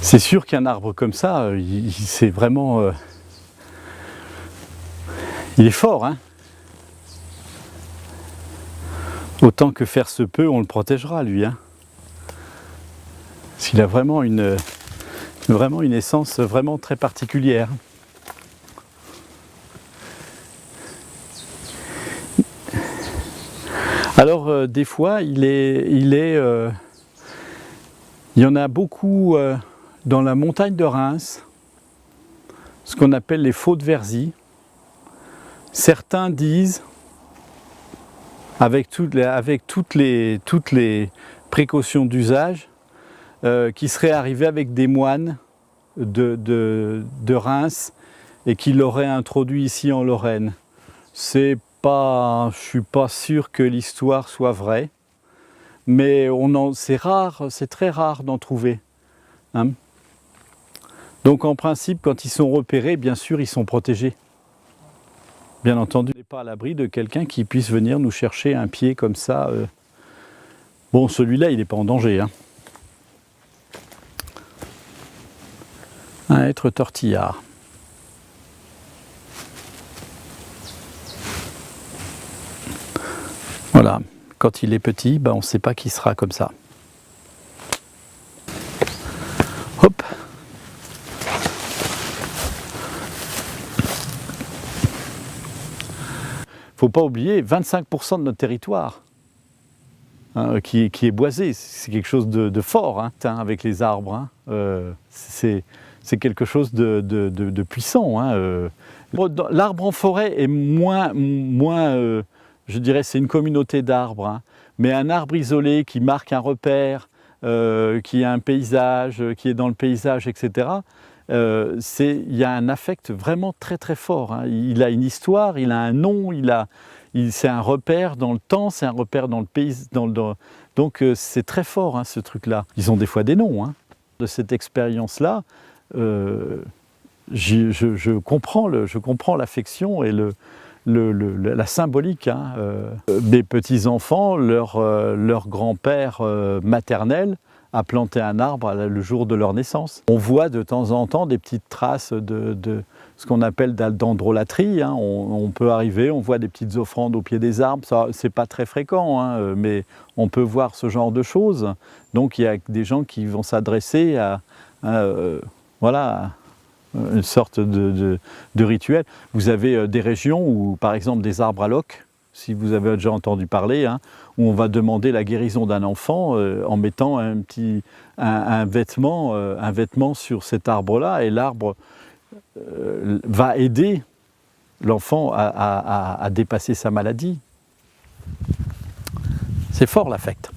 C'est sûr qu'un arbre comme ça, c'est vraiment... il est fort, hein. Autant que faire se peut, on le protégera, lui, hein. Parce qu'il a vraiment une essence vraiment très particulière. Alors, des fois, il y en a beaucoup dans la montagne de Reims, ce qu'on appelle les faux de Verzy. Certains disent, avec toutes les précautions d'usage, qu'il serait arrivé avec des moines de Reims et qu'il l'aurait introduit ici en Lorraine. Je ne suis pas sûr que l'histoire soit vraie, mais c'est très rare d'en trouver, hein. Donc en principe, quand ils sont repérés, bien sûr, ils sont protégés. Bien entendu, on n'est pas à l'abri de quelqu'un qui puisse venir nous chercher un pied comme ça. Bon, celui-là, il n'est pas en danger, hein. Un être tortillard. Voilà, quand il est petit, on ne sait pas qu'il sera comme ça. Hop. Faut pas oublier, 25% de notre territoire hein, qui est boisé, c'est quelque chose de fort hein, avec les arbres. Hein. C'est quelque chose de puissant. Hein. L'arbre en forêt est moins je dirais, c'est une communauté d'arbres. Hein. Mais un arbre isolé qui marque un repère, qui a un paysage, qui est dans le paysage, etc., il y a un affect vraiment très très fort. Hein. Il a une histoire, il a un nom, c'est un repère dans le temps, c'est un repère dans le pays. Donc c'est très fort hein, ce truc-là. Ils ont des fois des noms. Hein. De cette expérience-là, je comprends l'affection et la symbolique. Hein. Mes petits-enfants, leur grand-père maternel a planté un arbre le jour de leur naissance. On voit de temps en temps des petites traces de ce qu'on appelle dendrolatrie. Hein. On peut arriver, on voit des petites offrandes au pied des arbres. C'est pas très fréquent, hein, mais on peut voir ce genre de choses. Donc il y a des gens qui vont s'adresser à voilà, une sorte de rituel. Vous avez des régions où, par exemple, des arbres à loques, si vous avez déjà entendu parler, hein, où on va demander la guérison d'un enfant en mettant un vêtement sur cet arbre-là, et l'arbre va aider l'enfant à dépasser sa maladie. C'est fort l'affect.